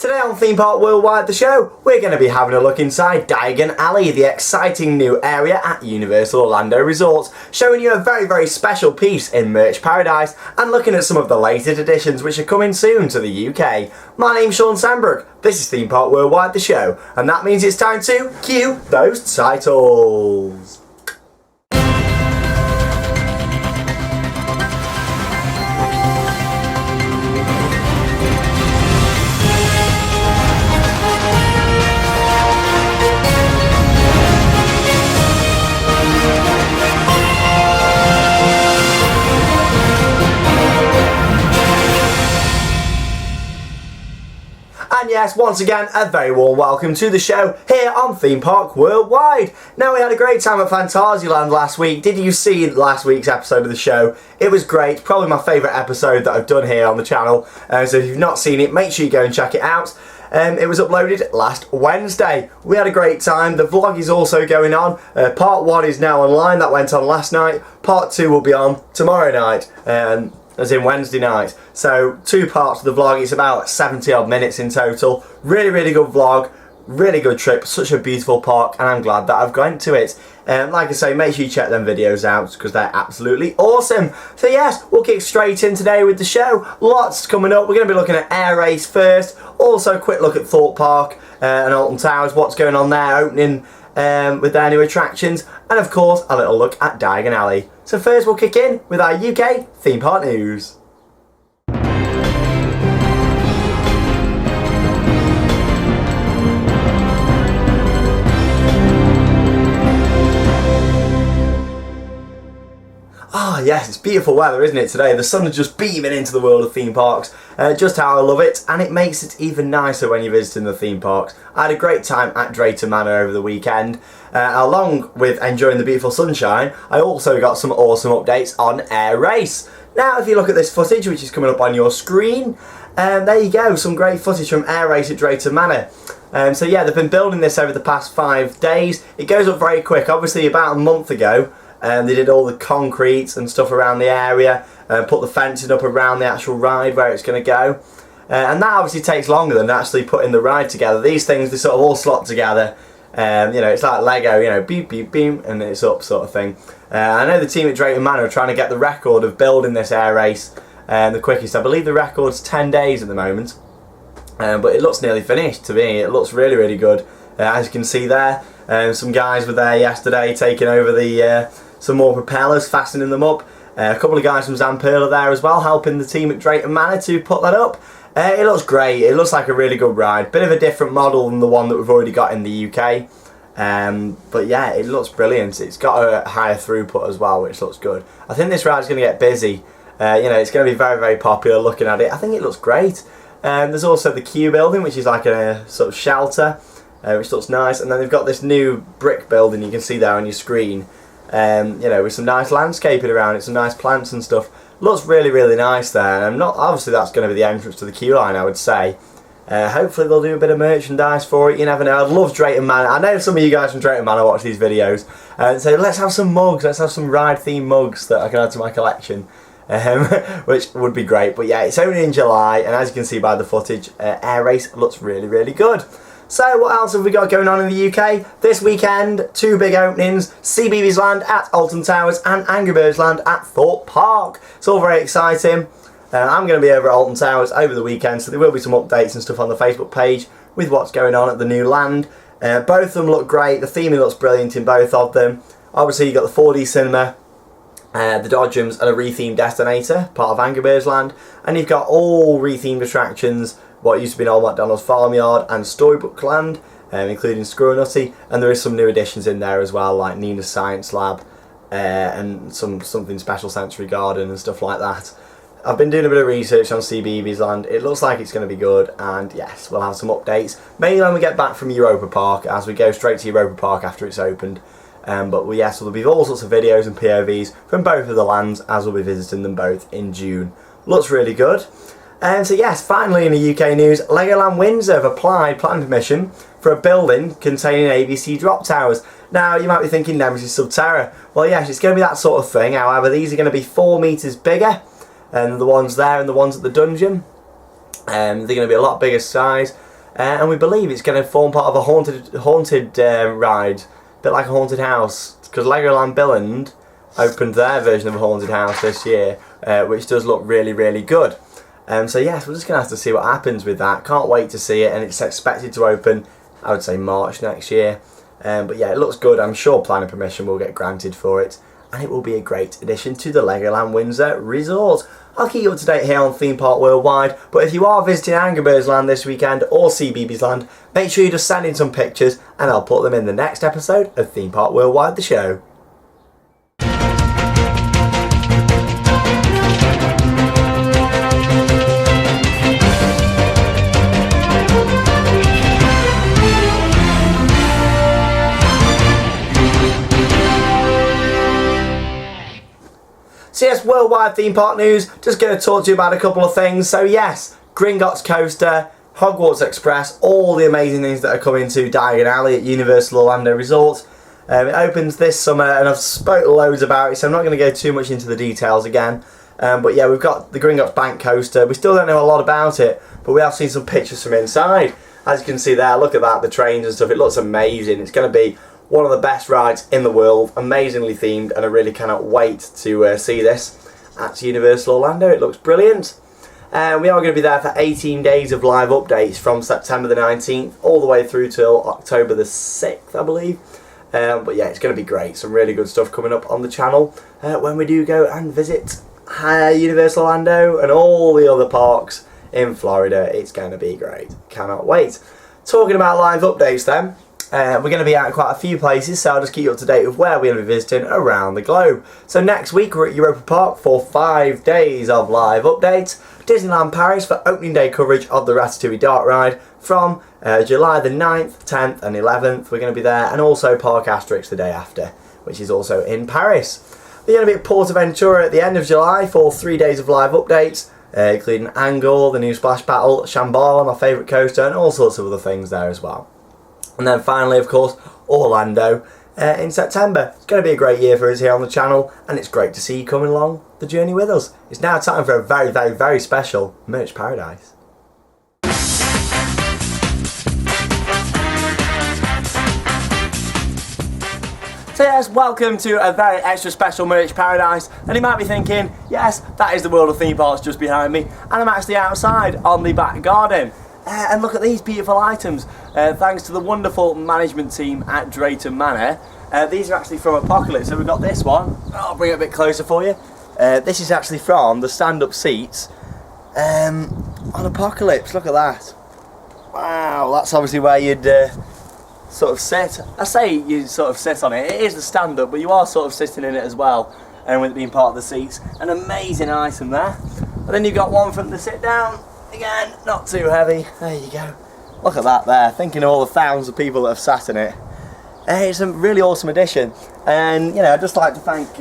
Today on Theme Park Worldwide, the show, we're going to be having a look inside Diagon Alley, the exciting new area at Universal Orlando Resorts, showing you a very special piece in Merch Paradise and looking at some of the latest additions which are coming soon to the UK. My name's Shawn Sanbrooke, this is Theme Park Worldwide, the show, and that means it's time to cue those titles. And yes, once again, a very warm welcome to the show here on Theme Park Worldwide. Now, we had a great time at Fantasyland last week. Did you see last week's episode of the show? It was great, probably my favourite episode that I've done here on the channel. So if you've not seen it, make sure you go and check it out. It was uploaded last Wednesday. We had a great time. The vlog is also going on. Part 1 is now online, that went on last night. Part 2 will be on tomorrow night. As in Wednesday night. So 2 parts of the vlog. It's about 70 odd minutes in total. Really good vlog, really good trip, such a beautiful park, and I'm glad that I've gone to it. Like I say, make sure you check them videos out because they're absolutely awesome. So yes, we'll kick straight in today with the show. Lots coming up. We're going to be looking at Air Race first. Also a quick look at Thorpe Park and Alton Towers, what's going on there, opening with their new attractions, and of course a little look at Diagon Alley. So first we'll kick in with our UK theme park news. Ah yes, it's beautiful weather, isn't it, today? The sun is just beaming into the world of theme parks. Just how I love it, and it makes it even nicer when you're visiting the theme parks. I had a great time at Drayton Manor over the weekend. Along with enjoying the beautiful sunshine, I also got some awesome updates on Air Race. Now, if you look at this footage, which is coming up on your screen, there you go, some great footage from Air Race at Drayton Manor. So yeah, they've been building this over the past 5 days. It goes up very quick. Obviously, about a month ago, they did all the concrete and stuff around the area, put the fencing up around the actual ride where it's going to go. And that obviously takes longer than actually putting the ride together. These things, they sort of all slot together. You know, it's like Lego, you know, beep, beep, beep, and it's up sort of thing. I know the team at Drayton Manor are trying to get the record of building this Air Race the quickest. I believe the record's 10 days at the moment. But it looks nearly finished to me. It looks really good. As you can see there, some guys were there yesterday taking over the some more propellers, fastening them up. A couple of guys from Zamperla are there as well, helping the team at Drayton Manor to put that up. It looks great. It looks like a really good ride. Bit of a different model than the one that we've already got in the UK. But yeah, it looks brilliant. It's got a higher throughput as well, which looks good. I think this ride's going to get busy. You know, it's going to be very popular looking at it. I think it looks great. There's also the Q building, which is like a sort of shelter, which looks nice. And then they've got this new brick building you can see there on your screen. You know, with some nice landscaping around it, some nice plants and stuff. Looks really nice there. And obviously that's going to be the entrance to the queue line, I would say. Hopefully they'll do a bit of merchandise for it, you never know. I love Drayton Manor. I know some of you guys from Drayton Manor watch these videos and say, let's have some mugs, let's have some ride themed mugs that I can add to my collection. Which would be great. But yeah, it's only in July, and as you can see by the footage, Air Race looks really good. So what else have we got going on in the UK? This weekend, 2 big openings, CBeebies Land at Alton Towers and Angry Birds Land at Thorpe Park. It's all very exciting. I'm going to be over at Alton Towers over the weekend, so there will be some updates and stuff on the Facebook page with what's going on at the new land. Both of them look great, the theming looks brilliant in both of them. Obviously you've got the 4D cinema, the Dodgems and a rethemed Destinator, part of Angry Birds Land, and you've got all rethemed attractions, what used to be an old McDonald's Farmyard and Storybook Land, including Screw-Nutty, and there is some new additions in there as well, like Nina's Science Lab and something Special Sensory Garden and stuff like that. I've been doing a bit of research on CBeebies Land. It looks like it's going to be good, and yes, we'll have some updates, mainly when we get back from Europa Park, as we go straight to Europa Park after it's opened. But yes, there'll be all sorts of videos and POVs from both of the lands, as we'll be visiting them both in June. Looks really good. So yes, finally in the UK news, Legoland Windsor have applied planning permission for a building containing ABC drop towers. Now you might be thinking Nemesis Subterra. Well yes, it's going to be that sort of thing, however these are going to be 4 metres bigger than the ones there and the ones at the dungeon. They're going to be a lot bigger size. and we believe it's going to form part of a haunted ride, a bit like a haunted house, because Legoland Billund opened their version of a haunted house this year, which does look really, really good. So yes, we're just going to have to see what happens with that. Can't wait to see it, and it's expected to open, I would say, March next year. But yeah, it looks good. I'm sure planning permission will get granted for it, and it will be a great addition to the Legoland Windsor Resort. I'll keep you up to date here on Theme Park Worldwide, but if you are visiting Angry Birds Land this weekend or CBeebies Land, make sure you just send in some pictures and I'll put them in the next episode of Theme Park Worldwide, the show. So yes, worldwide theme park news, just going to talk to you about a couple of things. So yes, Gringotts Coaster, Hogwarts Express, all the amazing things that are coming to Diagon Alley at Universal Orlando Resort. It opens this summer, and I've spoke loads about it, so I'm not going to go too much into the details again. But yeah, we've got the Gringotts Bank Coaster. We still don't know a lot about it, but we have seen some pictures from inside. As you can see there, look at that, the trains and stuff, it looks amazing. It's going to be one of the best rides in the world, amazingly themed, and I really cannot wait to see this at Universal Orlando. It looks brilliant. We are going to be there for 18 days of live updates from September the 19th all the way through till October the 6th, I believe. But yeah, it's going to be great. Some really good stuff coming up on the channel when we do go and visit Universal Orlando and all the other parks in Florida. It's going to be great. Cannot wait. Talking about live updates then. We're going to be at quite a few places, so I'll just keep you up to date with where we're going to be visiting around the globe. So next week we're at Europa Park for 5 days of live updates. Disneyland Paris for opening day coverage of the Ratatouille Dark Ride from July the 9th, 10th and 11th. We're going to be there, and also Park Asterix the day after, which is also in Paris. We're going to be at Portaventura at the end of July for 3 days of live updates, including Angkor, the new Splash Battle, Shambhala, my favourite coaster, and all sorts of other things there as well. And then finally, of course, Orlando in September. It's going to be a great year for us here on the channel, and it's great to see you coming along the journey with us. It's now time for a very, very, very special Merch Paradise. So yes, welcome to a very extra special Merch Paradise, and you might be thinking, yes, that is the World of Theme Parks just behind me, and I'm actually outside on the back garden. And look at these beautiful items, thanks to the wonderful management team at Drayton Manor. These are actually from Apocalypse, so we've got this one. I'll bring it a bit closer for you. This is actually from the stand-up seats on Apocalypse. Look at that. Wow, that's obviously where you'd sort of sit. I say you sort of sit on it. It is the stand-up, but you are sort of sitting in it as well, and with it being part of the seats. An amazing item there. And then you've got one from the sit-down. Again, not too heavy. There you go. Look at that there. Thinking of all the thousands of people that have sat in it. It's a really awesome addition. And, you know, I'd just like to thank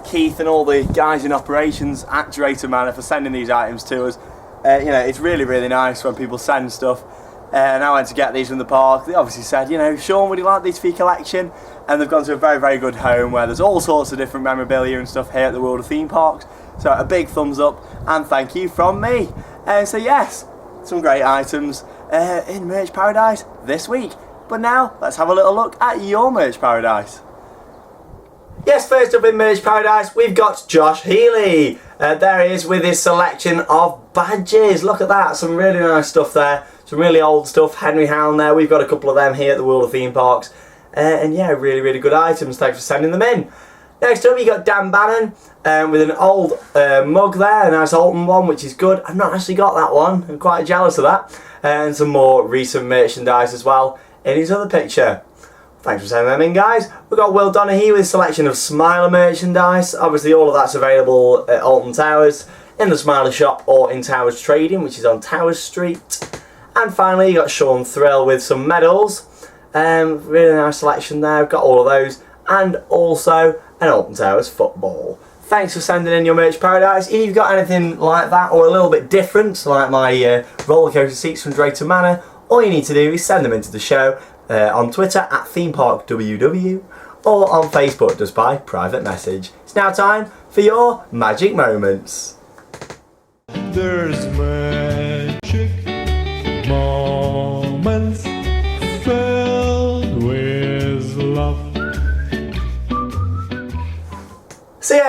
Keith and all the guys in operations at Drayton Manor for sending these items to us. You know, it's really, really nice when people send stuff. And I went to get these from the park. They obviously said, you know, Shawn, would you like these for your collection? And they've gone to a very, very good home where there's all sorts of different memorabilia and stuff here at the World of Theme Parks. So a big thumbs up and thank you from me. So yes, some great items in Merch Paradise this week. But now, let's have a little look at your Merch Paradise. Yes, first up in Merch Paradise, we've got Josh Healy. There he is with his selection of badges. Look at that, some really nice stuff there. Some really old stuff, Henry Hound there. We've got a couple of them here at the World of Theme Parks. And yeah, really, really good items. Thanks for sending them in. Next up, you got Dan Bannon with an old mug there, a nice Alton one, which is good. I've not actually got that one. I'm quite jealous of that. And some more recent merchandise as well in his other picture. Thanks for sending them in, guys. We've got Will Donaghy with a selection of Smiler merchandise. Obviously, all of that's available at Alton Towers, in the Smiler shop, or in Towers Trading, which is on Towers Street. And finally, you got Sean Thrill with some medals. Really nice selection there. We've got all of those. And also an Alton Towers football. Thanks for sending in your Merch Paradise. If you've got anything like that or a little bit different, like my roller coaster seats from Drayton Manor, all you need to do is send them into the show on Twitter at ThemeParkWW or on Facebook just by private message. It's now time for your magic moments. There's magic moments.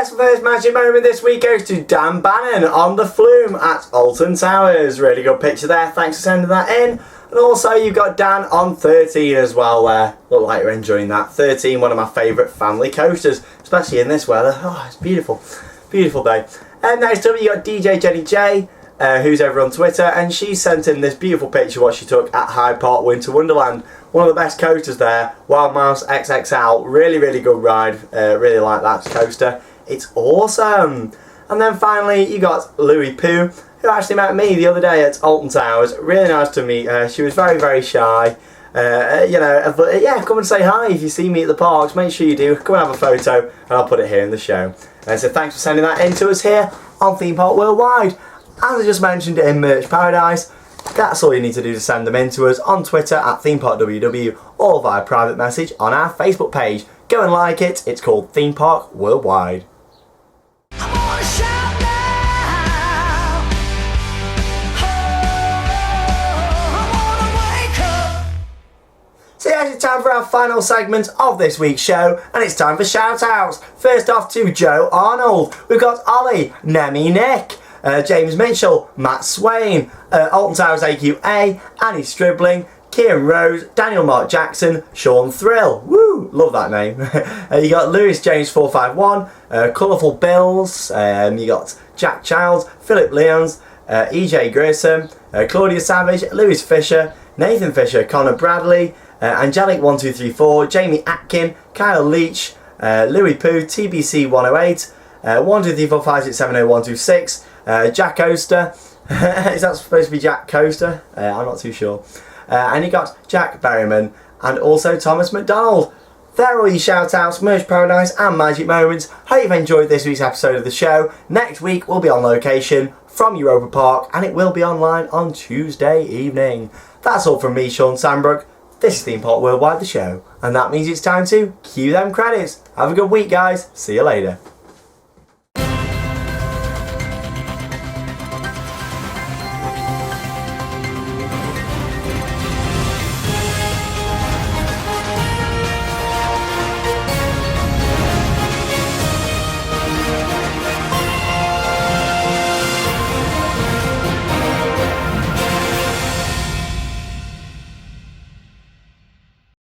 Yes, first magic moment this week goes to Dan Bannon on the flume at Alton Towers. Really good picture there, thanks for sending that in. And also you've got Dan on 13 as well there. Look like you're enjoying that. 13, one of my favourite family coasters, especially in this weather. Oh, it's beautiful. Beautiful day. And next up you got DJ Jenny J, who's over on Twitter, and she sent in this beautiful picture what she took at Hyde Park Winter Wonderland. One of the best coasters there, Wild Mouse XXL. Really, really good ride. Really like that coaster. It's awesome. And then finally you got Louis Pooh, who actually met me the other day at Alton Towers. Really nice to meet her. She was very, very shy. You know, but yeah, come and say hi if you see me at the parks. Make sure you do. Come and have a photo, and I'll put it here in the show. So thanks for sending that in to us here on Theme Park Worldwide. As I just mentioned in Merch Paradise, that's all you need to do to send them in to us on Twitter at ThemeParkWW or via private message on our Facebook page. Go and like it. It's called Theme Park Worldwide. So yeah, it's time for our final segment of this week's show, and it's time for shout-outs. First off to Joe Arnold. We've got Ollie, Nemi Nick, James Mitchell, Matt Swain, Alton Towers AQA, Annie Stribling, Kieran Rose, Daniel Mark Jackson, Sean Thrill. Woo! Love that name. You got Lewis James 451, Colourful Bills, you got Jack Childs, Philip Leons, EJ Grissom, Claudia Savage, Lewis Fisher, Nathan Fisher, Connor Bradley, Angelic1234, Jamie Atkin, Kyle Leach, Louis Pooh, TBC 108, 12345670126, Jack Oster. Is that supposed to be Jack Coaster? I'm not too sure. And you got Jack Berryman and also Thomas McDonald. There are all your shout outs, Merch Paradise and Magic Moments. Hope you've enjoyed this week's episode of the show. Next week we'll be on location from Europa Park, and it will be online on Tuesday evening. That's all from me, Shawn Sanbrooke. This is Theme Park Worldwide, the show, and that means it's time to cue them credits. Have a good week, guys. See you later.